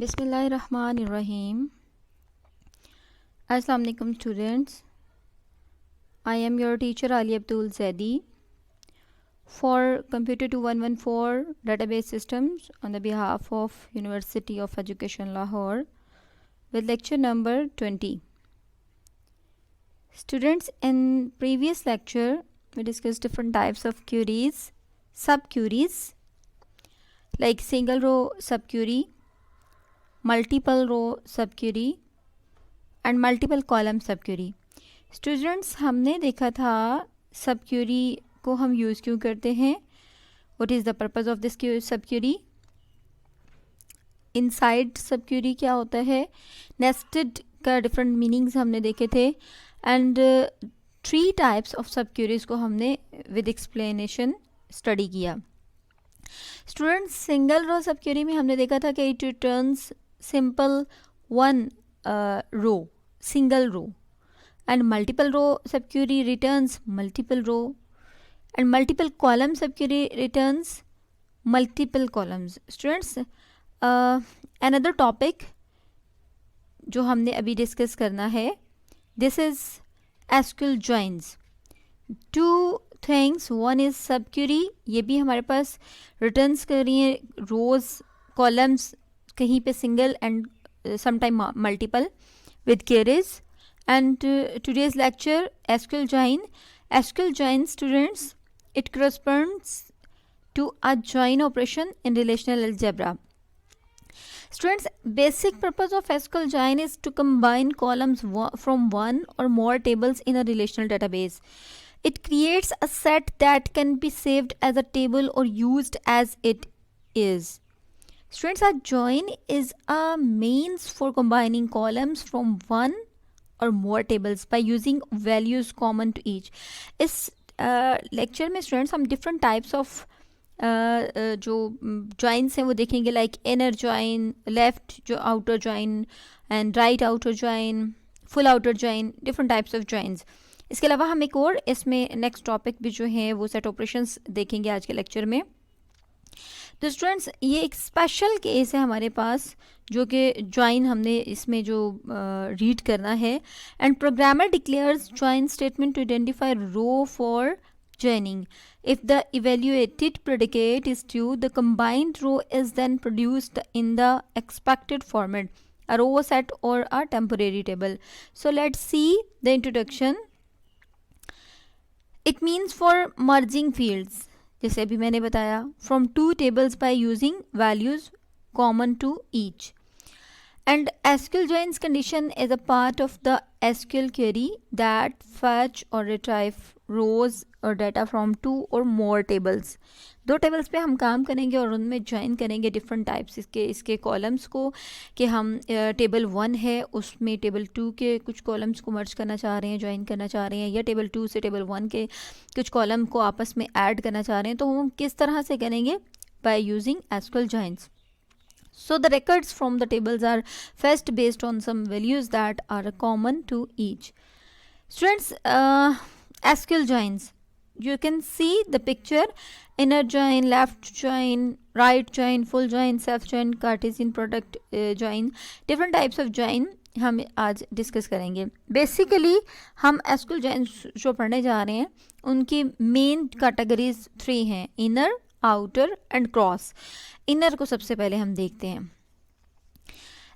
Bismillahirrahmanirrahim. Assalamu alaikum students. I am your teacher Ali Abdul Zaidi for Computer 2114 Database Systems on the behalf of University of Education Lahore with lecture number 20. Students, in previous lecture we discussed different types of queries, subqueries like single row subquery, multiple row subquery and multiple column सब Curie. Students, हमने देखा था सब Curie को हम use क्यों करते हैं, what is the purpose of this सब क्यूरी, इनसाइड सब क्यूरी क्या होता है, नेस्टेड का डिफरेंट मीनिंग्स हमने देखे थे एंड 3 टाइप्स ऑफ सब क्यूरीज को हमने विद एक्सप्लेनेशन स्टडी किया. स्टूडेंट्स, सिंगल रो सब क्यूरी में हमने देखा था कि it returns simple one row, single row, and multiple row subquery returns multiple row, and multiple column subquery returns multiple columns. Students, another topic जो हमने अभी डिस्कस करना है, this is SQL joins. Two things, one is subquery, ये भी हमारे पास returns कर रही है rows, columns, कहीं पे single and sometime multiple with queries. And today's lecture, SQL join. SQL join, students, it corresponds to a join operation in relational algebra. Students, basic purpose of SQL join is to combine columns from one or more tables in a relational database. It creates a set that can be saved as a table or used as it is. Students, a join is a means for combining columns from one or more tables by using values common to each. इस lecture में students हम different types of जो joins हैं वो देखेंगे, like inner join, left जो outer join and right outer join, full outer join, different types of joins. इसके अलावा हम एक और इसमें नेक्स्ट टॉपिक भी जो है वो सेट ऑपरेशंस देखेंगे आज के लेक्चर में. तो स्टूडेंट्स, ये एक स्पेशल केस है हमारे पास जो कि ज्वाइन हमने इसमें जो रीड करना है. And programmer declares join statement to identify row for joining. If the evaluated predicate is true, the combined row is then produced in the expected format, a row set or a temporary table. So let's see the introduction. It means for merging fields, जैसे अभी मैंने बताया, from two tables by using values common to each. And SQL joins condition is a part of the SQL query that fetch or retrieve rows or data from two or more tables. 2 tables पे हम काम करेंगे और उनमें join करेंगे different types इसके columns को, कि हम टेबल 1 है उसमें टेबल 2 के कुछ कॉलम्स को मर्ज करना चाह रहे हैं, ज्वाइन करना चाह रहे हैं, या टेबल 2 से टेबल 1 के कुछ कॉलम को आपस में ऐड करना चाह रहे हैं. तो हम किस तरह से करेंगे? By using SQL joins. So the records from the tables are fetched based on some values that are common to each. Students, SQL joins. You can see the picture: inner join, left join, right join, full join, self join, Cartesian product join. Different types of join हम आज discuss करेंगे. Basically हम SQL joins जो पढ़ने जा रहे हैं उनकी मेन कैटेगरीज 3 हैं: inner, outer and cross. Inner को सबसे पहले हम देखते हैं.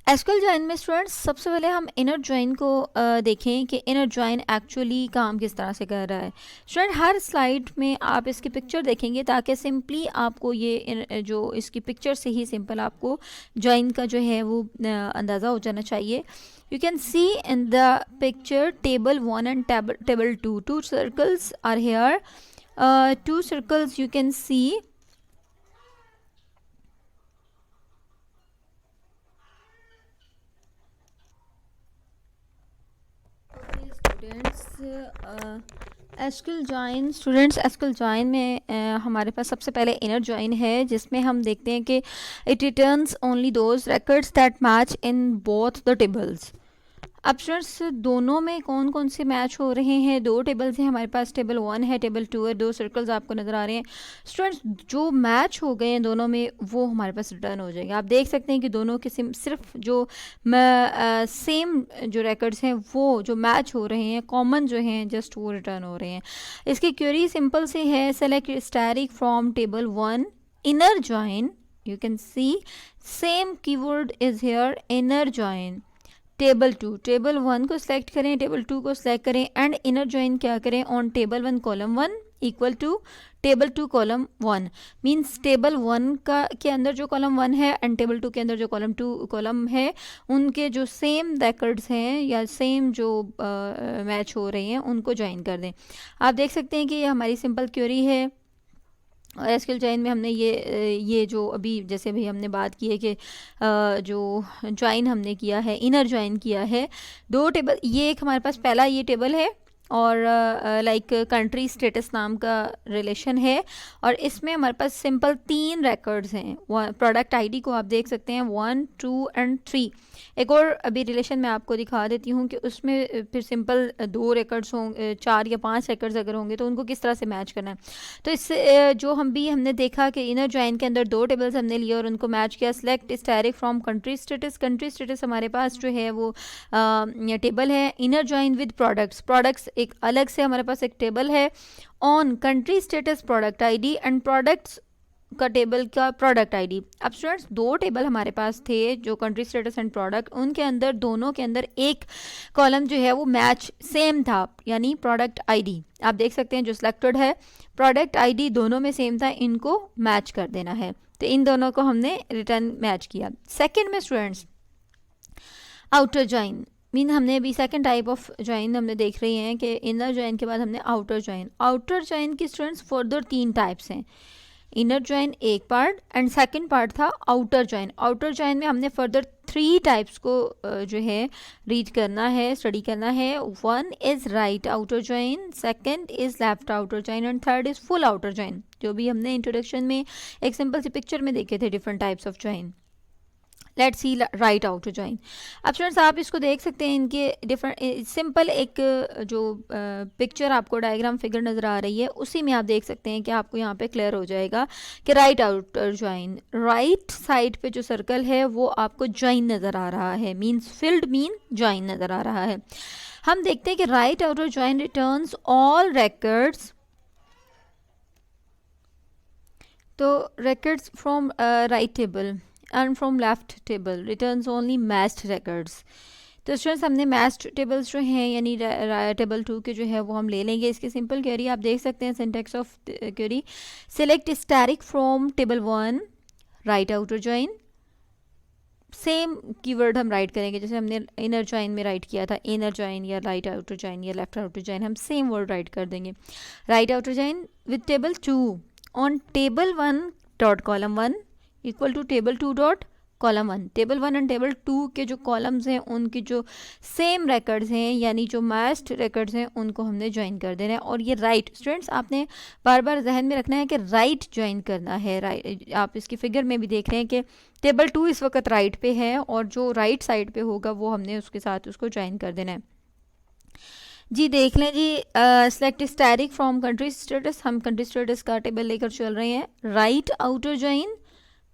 SQL join में स्टूडेंट्स सबसे पहले हम इनर जॉइन को देखें कि इनर जॉइन एक्चुअली काम किस तरह से कर रहा है. स्टूडेंट, हर स्लाइड में आप इसकी पिक्चर देखेंगे ताकि सिंपली आपको ये जो इसकी पिक्चर से ही सिंपल आपको जॉइन का जो है वो अंदाज़ा हो जाना चाहिए. You can see in the picture table 1 and table 2. 2 circles are here. 2 circles you can see. SQL join students, SQL join में हमारे पास सबसे पहले इनर join है जिसमें हम देखते हैं कि it returns only those records that match in both the tables. अब स्टूडेंट्स दोनों में कौन कौन से मैच हो रहे हैं, दो टेबल्स हैं हमारे पास, टेबल 1 है, टेबल 2 है, दो सर्कल्स आपको नज़र आ रहे हैं। स्टूडेंट्स जो मैच हो गए हैं दोनों में वो हमारे पास रिटर्न हो जाएगा। आप देख सकते हैं कि दोनों के सिर्फ जो सेम जो रिकॉर्ड्स हैं वो जो मैच हो रहे हैं, कॉमन जो हैं, जस्ट वो रिटर्न हो रहे हैं। इसकी क्वेरी सिंपल से है, select static from table 1 inner join, you can see same keyword is here, inner join table 2, table 1 को सिलेक्ट करें, टेबल 2 को सिलेक्ट करें एंड इनर जॉइन क्या करें on table 1 column 1 equal to table 2 column 1। Means table 1 का के अंदर जो कॉलम 1 है एंड टेबल 2 के अंदर जो कॉलम 2 कॉलम है उनके जो सेम रिकॉर्ड्स हैं या सेम जो मैच हो रहे हैं उनको ज्वाइन कर दें। आप देख सकते हैं कि ये हमारी सिंपल क्वेरी है और एसक्यूएल जॉइन में हमने ये जो अभी जैसे भी हमने बात की है कि जो ज्वाइन हमने किया है, इनर ज्वाइन किया है, दो टेबल, ये एक हमारे पास पहला ये टेबल है और लाइक कंट्री स्टेटस नाम का रिलेशन है और इसमें हमारे पास सिंपल 3 रिकॉर्ड्स हैं। प्रोडक्ट आईडी को आप देख सकते हैं 1, 2 एंड 3। एक और अभी रिलेशन मैं आपको दिखा देती हूँ कि उसमें फिर सिंपल 2 रिकॉर्ड्स होंगे, 4 या 5 रिकॉर्ड्स अगर होंगे तो उनको किस तरह से मैच करना है। तो इससे जो हमने देखा कि इनर ज्वाइन के अंदर 2 टेबल्स हमने लिए और उनको मैच किया। Select static from country status, country status हमारे पास जो है वो टेबल है। Inner join with products, products एक अलग से हमारे पास एक टेबल है on country status product ID and products का टेबल का प्रोडक्ट आईडी। अब स्टूडेंट्स 2 टेबल हमारे पास थे जो कंट्री स्टेटस एंड प्रोडक्ट, उनके अंदर दोनों के अंदर एक कॉलम जो है वो मैच सेम था यानी प्रोडक्ट आईडी। आप देख सकते हैं जो सिलेक्टेड है प्रोडक्ट आईडी दोनों में सेम था, इनको मैच कर देना है। तो इन दोनों को हमने रिटर्न मैच किया। सेकेंड में स्टूडेंट्स आउटर ज्वाइन, मीन हमने अभी सेकंड टाइप ऑफ ज्वाइन हमने देख रही हैं कि इनर ज्वाइन के बाद हमने आउटर ज्वाइन। आउटर ज्वाइन की स्टूडेंट्स फर्दर 3 टाइप्स हैं। इनर ज्वाइन एक पार्ट एंड सेकंड पार्ट था आउटर ज्वाइन। आउटर ज्वाइन में हमने फर्दर 3 टाइप्स को जो है रीड करना है, स्टडी करना है। 1 is right outer join, second is left outer join and third is full outer join, जो भी हमने इंट्रोडक्शन में एक सिंपल सी पिक्चर में देखे थे different types of join. Let's see right outer join. अब स्टूडेंट्स आप इसको देख सकते हैं, इनके डिफरेंट सिंपल एक जो पिक्चर आपको डायग्राम फिगर नज़र आ रही है उसी में आप देख सकते हैं कि आपको यहाँ पे क्लियर हो जाएगा कि right outer join, right side पे जो सर्कल है वो आपको ज्वाइन नज़र आ रहा है, मीन्स फिल्ड मीन ज्वाइन नज़र आ रहा है। हम देखते हैं कि right outer join returns all records, तो records from right table and from left table returns only matched records। तो स्टूडेंट्स हमने मैच्ड टेबल्स जो हैं यानी टेबल 2 के जो है वो हम ले लेंगे। इसकी सिंपल क्वेरी आप देख सकते हैं, syntax of query, select static from table 1 right outer join, same keyword हम राइट करेंगे जैसे हमने इनर ज्वाइन में राइट किया था, इनर ज्वाइन या राइट आउटर ज्वाइन या लेफ्ट आउटर ज्वाइन, हम सेम वर्ड राइट कर देंगे। Right outer join with table 2 on table 1 dot column 1 equal to table 2 dot column 1। Table 1 and table 2 के जो कॉलम्स हैं उनकी जो सेम रिकॉर्ड्स हैं यानी जो मैच्ड रिकॉर्ड्स हैं उनको हमने ज्वाइन कर देना है। और ये राइट स्टूडेंट्स आपने बार बार जहन में रखना है कि राइट ज्वाइन करना है। राइट आप इसकी फिगर में भी देख रहे हैं कि टेबल 2 इस वक्त राइट पे है और जो राइट साइड पे होगा वो हमने उसके साथ उसको ज्वाइन कर देना है। जी देख लें जी, select static from country status, हम कंट्री स्टेटस का टेबल लेकर चल रहे हैं। Right outer join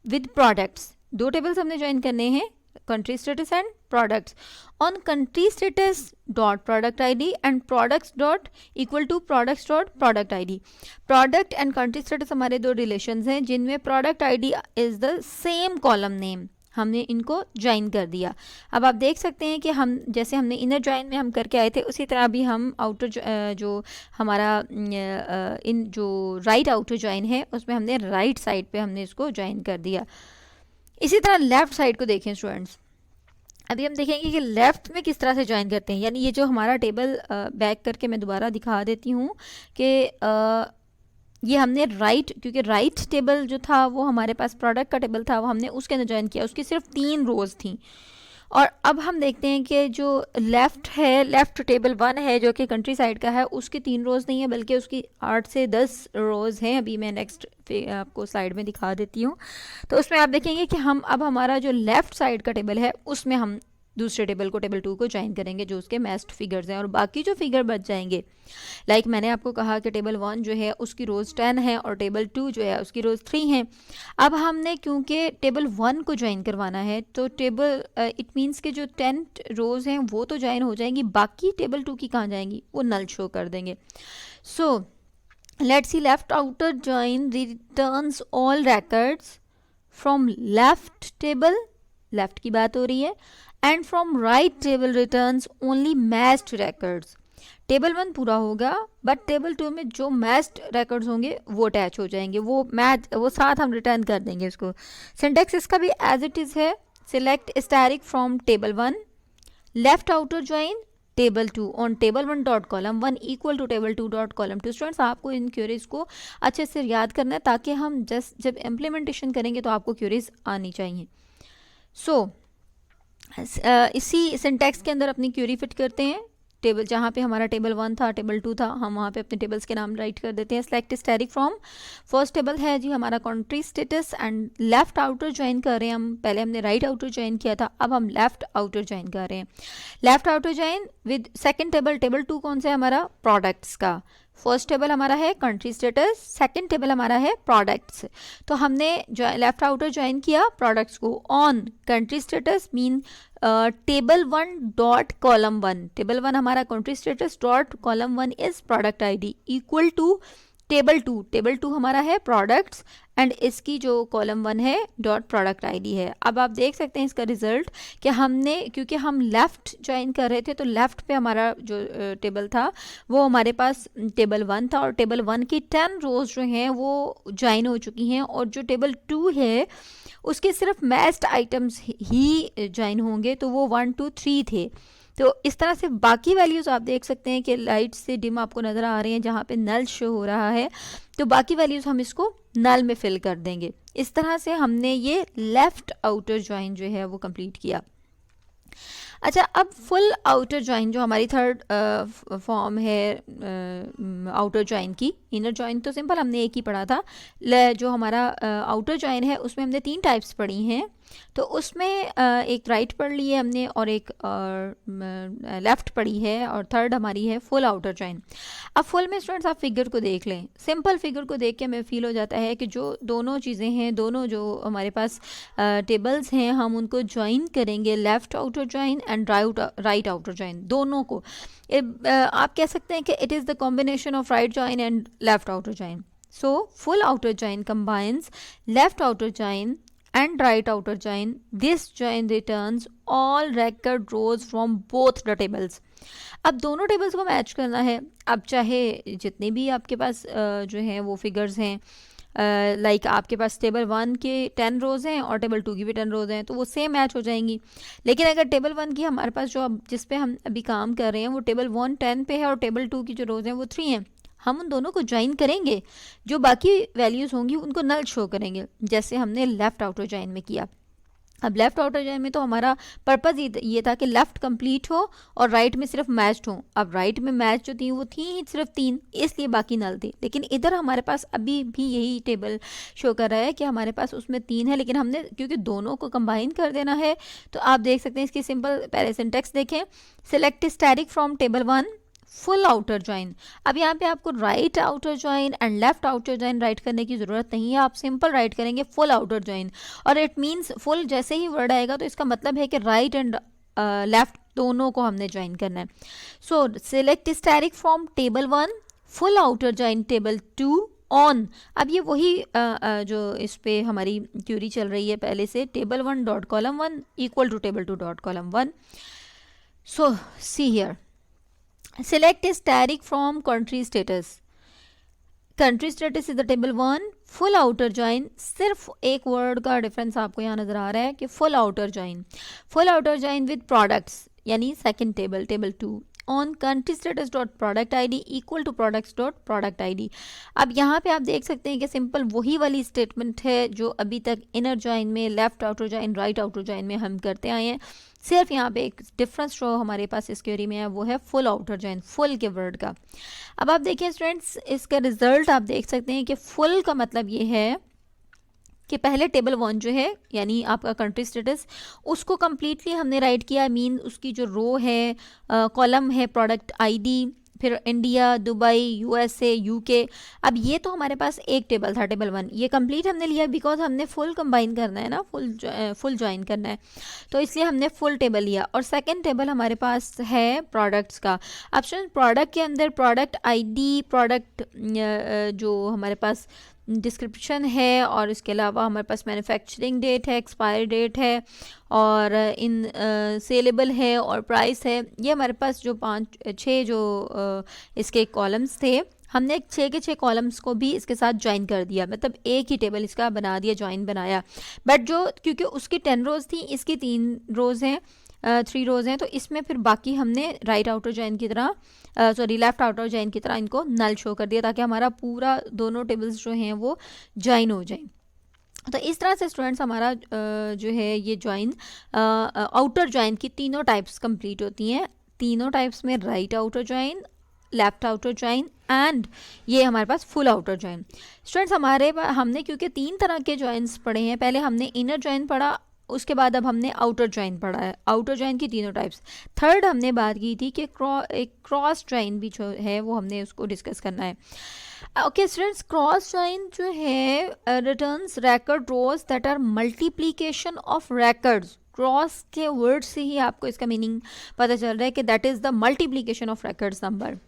with products, 2 tables हमने ज्वाइन करने हैं, country status and products. On country status dot product ID and products dot equal to products dot product ID. Product and country status हमारे 2 रिलेशंस हैं जिनमें product ID is the same column name, हमने इनको join कर दिया। अब आप देख सकते हैं कि हम जैसे हमने इनर ज्वाइन में हम करके आए थे उसी तरह भी हम आउटर जो हमारा इन जो राइट आउटर ज्वाइन है उसमें हमने राइट साइड पे हमने इसको ज्वाइन कर दिया। इसी तरह लेफ़्ट साइड को देखें स्टूडेंट्स, अभी हम देखेंगे कि लेफ़्ट में किस तरह से ज्वाइन करते हैं। यानी ये जो हमारा टेबल बैक करके मैं दोबारा दिखा देती हूँ कि ये हमने राइट, क्योंकि राइट टेबल जो था वो हमारे पास प्रोडक्ट का टेबल था, वो हमने उसके अंदर ज्वाइन किया, उसकी सिर्फ 3 रोज़ थी। और अब हम देखते हैं कि जो लेफ़्ट है, लेफ़्ट टेबल 1 है जो कि कंट्री साइड का है, उसकी 3 रोज़ नहीं है बल्कि उसकी 8 से 10 रोज़ हैं। अभी मैं नेक्स्ट आपको स्लाइड में दिखा देती हूँ। तो उसमें आप देखेंगे कि हम अब हमारा जो लेफ़्ट साइड का टेबल है उसमें हम दूसरे टेबल को टेबल 2 को ज्वाइन करेंगे जो उसके मैच्ड फिगर्स हैं, और बाकी जो फिगर बच जाएंगे, लाइक मैंने आपको कहा कि टेबल 1 जो है उसकी रोज़ 10 है और टेबल 2 जो है उसकी रोज़ 3 हैं। अब हमने क्योंकि टेबल 1 को ज्वाइन करवाना है तो टेबल इट मीन्स के जो 10 रोज़ हैं वो तो ज्वाइन हो जाएंगी, बाकी टेबल 2 की कहाँ जाएंगी, वो नल शो कर देंगे। So let's see, left outer join returns all records from left table, left की बात हो रही है, and from right table returns only matched records। Table 1 पूरा होगा बट टेबल 2 में जो मैच्ड records होंगे वो अटैच हो जाएंगे, वो साथ हम रिटर्न कर देंगे इसको। सिंटेक्स इसका भी एज इट इज़ है, select static from table 1, left outer join table 2 on table 1 dot column 1 equal to table 2 dot column 2। Students आपको इन क्यूरीज को अच्छे से याद करना है ताकि हम जब इम्प्लीमेंटेशन करेंगे तो आपको क्यूरीज आनी चाहिए। सो इसी सिंटैक्स के अंदर अपनी क्यूरी फिट करते हैं। टेबल जहाँ पे हमारा टेबल 1 था, टेबल 2 था, हम वहाँ पे अपने टेबल्स के नाम राइट कर देते हैं। Select static from, first table है जी हमारा country status, and left outer join कर रहे हैं हम। पहले हमने राइट आउटर ज्वाइन किया था, अब हम लेफ्ट आउटर ज्वाइन कर रहे हैं। Left outer join with second table, table 2 कौन सा है हमारा, प्रोडक्ट्स का। फर्स्ट टेबल हमारा है कंट्री स्टेटस, सेकंड टेबल हमारा है प्रोडक्ट्स। तो हमने लेफ्ट आउटर ज्वाइन किया प्रोडक्ट्स को on country status mean table 1 dot column 1, table 1 हमारा country status dot column 1 is product ID equal to table 2, table 2 हमारा है प्रोडक्ट्स एंड इसकी जो कॉलम 1 है डॉट प्रोडक्ट आईडी है। अब आप देख सकते हैं इसका रिजल्ट कि हमने, क्योंकि हम लेफ़्ट ज्वाइन कर रहे थे तो लेफ़्ट पे हमारा जो टेबल था वो हमारे पास टेबल 1 था, और टेबल 1 की 10 रोज़ जो हैं वो ज्वाइन हो चुकी हैं, और जो टेबल 2 है उसके सिर्फ मैच्ड आइटम्स ही ज्वाइन होंगे, तो वो 1 2 3 थे। तो इस तरह से बाकी वैल्यूज़ आप देख सकते हैं कि लाइट से डिम आपको नज़र आ रही हैं, जहाँ पे नल शो हो रहा है तो बाकी वैल्यूज़ हम इसको नल में फिल कर देंगे। इस तरह से हमने ये लेफ़्ट आउटर ज्वाइन जो है वो कंप्लीट किया। अच्छा, अब फुल आउटर ज्वाइन जो हमारी थर्ड फॉर्म है आउटर ज्वाइन की। इनर ज्वाइन तो सिंपल हमने एक ही पढ़ा था, जो हमारा आउटर ज्वाइन है उसमें हमने 3 टाइप्स पढ़ी हैं। तो उसमें एक राइट पढ़ ली है हमने और एक लेफ़्ट पढ़ी है, और थर्ड हमारी है फुल आउटर ज्वाइन। अब फुल में स्टूडेंट्स आप फिगर को देख लें, सिंपल फिगर को देख के हमें फील हो जाता है कि जो दोनों चीज़ें हैं, दोनों जो हमारे पास टेबल्स हैं, हम उनको ज्वाइन करेंगे, left outer join and right outer join दोनों को। आप कह सकते हैं कि it is the combination of right join and left outer join. So full outer join combines left outer join and right outer join. This join returns all record rows from both the tables. अब दोनों tables को match करना है। अब चाहे जितने भी आपके पास जो हैं वो फिगर्स हैं, लाइक आपके पास टेबल 1 के 10 रोज़ हैं और टेबल 2 की भी 10 रोज़ हैं, तो वो सेम मैच हो जाएंगी। लेकिन अगर टेबल 1 की हमारे पास जो जिस पे हम अभी काम कर रहे हैं वो टेबल 1 10 पे है और टेबल 2 की जो रोज़ हैं वो 3 हैं, हम उन दोनों को ज्वाइन करेंगे, जो बाकी वैल्यूज़ होंगी उनको नल शो करेंगे, जैसे हमने लेफ़्ट आउटर ज्वाइन में किया। अब लेफ़्ट आउटर ज्वाइन में तो हमारा पर्पज़ ये था कि लेफ़्ट कंप्लीट हो और राइट में सिर्फ मैच्ड हो। अब राइट में मैच जो थी वो थी ही सिर्फ 3, इसलिए बाकी नल थे। लेकिन इधर हमारे पास अभी भी यही टेबल शो कर रहा है कि हमारे पास उसमें 3 है, लेकिन हमने क्योंकि दोनों को कंबाइन कर देना है, तो आप देख सकते हैं इसकी सिंपल पहले सिंटेक्स देखें। Select static from table 1 full outer join. अब यहाँ पे आपको right outer join and left outer join right करने की ज़रूरत नहीं है, आप सिंपल राइट करेंगे फुल आउटर ज्वाइन। और इट मीन्स फुल जैसे ही वर्ड आएगा तो इसका मतलब है कि राइट एंड लेफ्ट दोनों को हमने ज्वाइन करना है। सो select static from table 1 full outer join table 2 on. अब ये वही जो इस पे हमारी क्यूरी चल रही है पहले से, table 1 dot column 1 equal to table 2 dot column 1। So see here, select static from country status. Country status is the table 1 full outer join। सिर्फ एक वर्ड का डिफरेंस आपको यहाँ नज़र आ रहा है कि full outer join with products यानी second table, table 2 on country status dot product id equal to products dot product id। अब यहाँ पे आप देख सकते हैं कि सिंपल वही वाली स्टेटमेंट है जो अभी तक इनर ज्वाइन में, left outer join, right outer join में हम करते आए हैं। सिर्फ यहाँ पे एक डिफरेंस जो हमारे पास इस क्वेरी में है वो है फुल आउटर ज्वाइन, फुल के वर्ड का। अब आप देखिए स्टूडेंट्स, इसका रिजल्ट आप देख सकते हैं कि फुल का मतलब ये है कि पहले टेबल 1 जो है यानी आपका कंट्री स्टेटस, उसको कम्प्लीटली हमने राइट किया, मीन उसकी जो रो है, कॉलम है प्रोडक्ट आईडी, फिर इंडिया, दुबई, यूएसए, यूके। अब ये तो हमारे पास एक टेबल था, टेबल 1, ये कंप्लीट हमने लिया बिकॉज हमने फुल कंबाइन करना है ना, फुल ज्वाइन करना है, तो इसलिए हमने फुल टेबल लिया। और सेकंड टेबल हमारे पास है प्रोडक्ट्स का। ऑप्शन प्रोडक्ट के अंदर प्रोडक्ट आईडी, प्रोडक्ट जो हमारे पास डिस्क्रिप्शन है, और इसके अलावा हमारे पास मैन्युफैक्चरिंग डेट है, एक्सपायरी डेट है, और इन सेलेबल है, और प्राइस है। ये हमारे पास जो 5-6 जो इसके कॉलम्स थे, हमने 6 के 6 कॉलम्स को भी इसके साथ ज्वाइन कर दिया, मतलब एक ही टेबल इसका बना दिया, ज्वाइन बनाया। बट जो क्योंकि उसकी 10 रोज़ थी, इसकी 3 रोज़ हैं, 3 रोज़ हैं, तो इसमें फिर बाकी हमने राइट आउटर ज्वाइन की तरह, सॉरी लेफ्ट आउटर ज्वाइन की तरह इनको नल शो कर दिया, ताकि हमारा पूरा दोनों टेबल्स जो हैं वो ज्वाइन हो जाएं। तो इस तरह से स्टूडेंट्स हमारा जो है ये ज्वाइन, आउटर ज्वाइन की तीनों टाइप्स कंप्लीट होती हैं। तीनों टाइप्स में right outer join, left outer join and ये हमारे पास फुल आउटर ज्वाइन। स्टूडेंट्स हमने क्योंकि 3 तरह के ज्वाइंस पढ़े हैं, पहले हमने इनर ज्वाइन पढ़ा, उसके बाद अब हमने आउटर ज्वाइन पढ़ा है, आउटर ज्वाइन की तीनों टाइप्स। थर्ड हमने बात की थी कि एक क्रॉस ज्वाइन भी जो है वो हमने उसको डिस्कस करना है। ओके स्टूडेंट्स, क्रॉस ज्वाइन जो है returns record rows that are multiplication of records. Cross के वर्ड से ही आपको इसका मीनिंग पता चल रहा है कि that is the multiplication of records number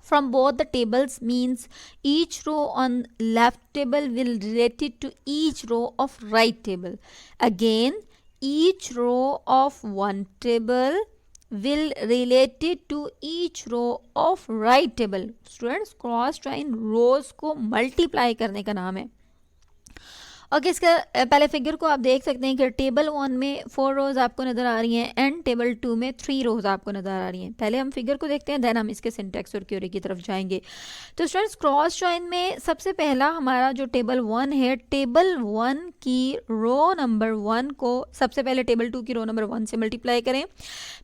from both the tables, means each row on left table will related to each row of right table. Again, each row of one table will related to each row of right table. Students, cross join rows को multiply करने का नाम है। Okay, इसका पहले figure को आप देख सकते हैं कि टेबल 1 में 4 रोज़ आपको नज़र आ रही हैं एंड टेबल 2 में 3 रोज़ आपको नज़र आ रही हैं। पहले हम फिगर को देखते हैं, देन हम इसके सिंटैक्स और क्यूरी की तरफ जाएंगे। तो स्टूडेंट्स, क्रॉस ज्वाइन में सबसे पहला हमारा जो टेबल 1 है, टेबल 1 की रो नंबर 1 को सबसे पहले टेबल 2 की रो नंबर 1 से मल्टीप्लाई करें।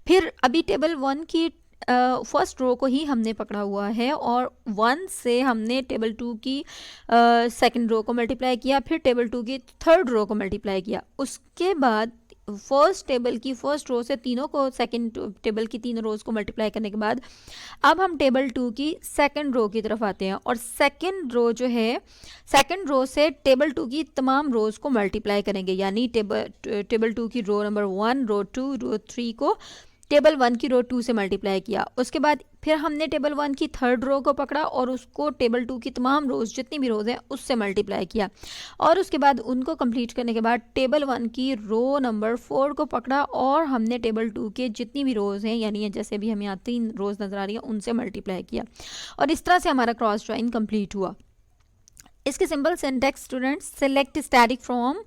फिर अभी टेबल 1 की फर्स्ट रो को ही हमने पकड़ा हुआ है, और 1 से हमने टेबल 2 की सेकंड रो को मल्टीप्लाई किया, फिर टेबल 2 की थर्ड रो को मल्टीप्लाई किया। उसके बाद फर्स्ट टेबल की फर्स्ट रो से तीनों को, सेकंड टेबल की 3 रोज़ को मल्टीप्लाई करने के बाद अब हम टेबल 2 की सेकंड रो की तरफ आते हैं, और सेकंड रो जो है, सेकंड रो से टेबल 2 की तमाम रोज़ को मल्टीप्लाई करेंगे, यानी टेबल 2 की रो नंबर 1, रो 2, रो 3 को टेबल 1 की रो 2 से मल्टीप्लाई किया। उसके बाद फिर हमने टेबल 1 की थर्ड रो को पकड़ा और उसको टेबल 2 की तमाम रोज़, जितनी भी रोज़ हैं, उससे मल्टीप्लाई किया, और उसके बाद उनको कंप्लीट करने के बाद टेबल 1 की रो नंबर 4 को पकड़ा और हमने टेबल 2 के जितनी भी रोज़ हैं, यानी जैसे भी हमें यहाँ 3 रोज़ नज़र आ रही हैं, उनसे मल्टीप्लाई किया, और इस तरह से हमारा क्रॉस ज्वाइन कंप्लीट हुआ। इसके simple syntax students, select static from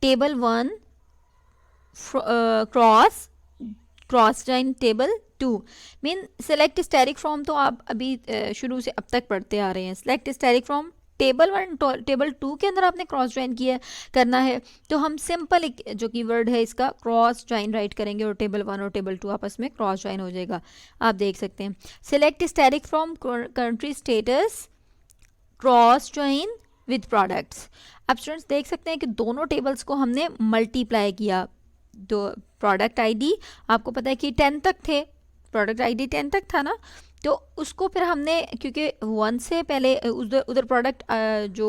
table 1 cross join table 2, mean select static from तो आप अभी शुरू से अब तक पढ़ते आ रहे हैं। Select static from table 1 table 2 के अंदर आपने क्रॉस ज्वाइन किया करना है, तो हम सिंपल एक जो कीवर्ड है इसका क्रॉस ज्वाइन राइट करेंगे, और टेबल 1 और टेबल 2 आपस में क्रॉस ज्वाइन हो जाएगा। आप देख सकते हैं, select static from country status cross join with products. अब स्टूडेंट्स देख सकते हैं कि दोनों टेबल्स को हमने मल्टीप्लाई किया। दो प्रोडक्ट आईडी आपको पता है कि 10 तक थे, प्रोडक्ट आईडी 10 तक था ना, तो उसको फिर हमने, क्योंकि 1 से पहले उधर प्रोडक्ट जो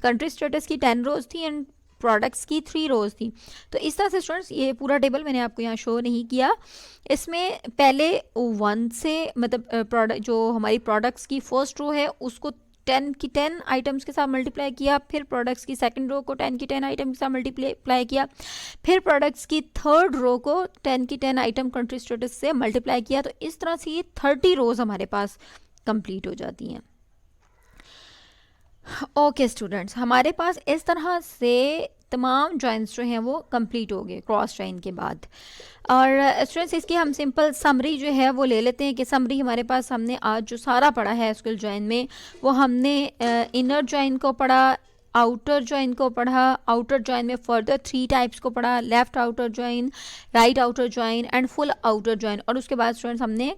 कंट्री स्टेटस की 10 रोज़ थी एंड प्रोडक्ट्स की 3 रोज़ थी, तो इस तरह से स्टूडेंट्स ये पूरा टेबल मैंने आपको यहाँ शो नहीं किया। इसमें पहले 1 से मतलब प्रोडक्ट जो हमारी प्रोडक्ट्स की फर्स्ट रो है उसको 10 की 10 आइटम्स के साथ मल्टीप्लाई किया, फिर प्रोडक्ट्स की सेकंड रो को 10 की 10 आइटम के साथ मल्टीप्लाई किया, फिर प्रोडक्ट्स की थर्ड रो को 10 की 10 आइटम कंट्री स्टेटस से मल्टीप्लाई किया। तो इस तरह से ये 30 रोज हमारे पास कंप्लीट हो जाती हैं। ओके स्टूडेंट्स, हमारे पास इस तरह से तमाम ज्वाइंस जो हैं वो कंप्लीट हो गए क्रॉस ज्वाइन के बाद। और स्टूडेंट्स इसकी हम सिंपल समरी जो है वो ले लेते हैं कि समरी हमारे पास, हमने आज जो सारा पढ़ा है एसक्यूएल ज्वाइन में, वो हमने इनर ज्वाइन को पढ़ा, आउटर जॉइन को पढ़ा, आउटर जॉइन में फर्दर 3 टाइप्स को पढ़ा, left outer join, right outer join and full outer join. और उसके बाद स्टूडेंट्स हमने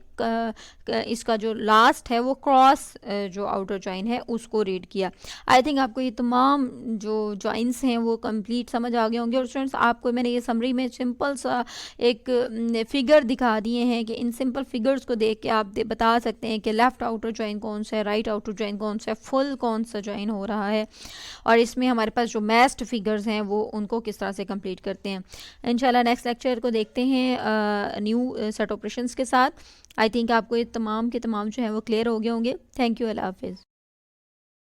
इसका जो लास्ट है वो क्रॉस जो आउटर जॉइन है उसको रीड किया। आई थिंक आपको ये तमाम जो जॉइंस हैं वो कंप्लीट समझ आ गए होंगे। और स्टूडेंट्स आपको मैंने ये समरी में सिंपल सा एक फिगर दिखा दिए हैं कि इन सिंपल फिगर्स को देख के आप बता सकते हैं कि लेफ्ट आउटर जॉइन कौन सा है, राइट आउटर जॉइन कौन सा है, फुल कौन सा जॉइन हो रहा है, और इसमें हमारे पास जो मैस्ड फिगर्स हैं वो उनको किस तरह से कंप्लीट करते हैं। इंशाल्लाह नेक्स्ट लेक्चर को देखते हैं न्यू सेट ऑपरेशंस के साथ। आई थिंक आपको ये तमाम के तमाम जो है वो क्लियर हो गए होंगे। थैंक यू, अल्लाह हाफिज़।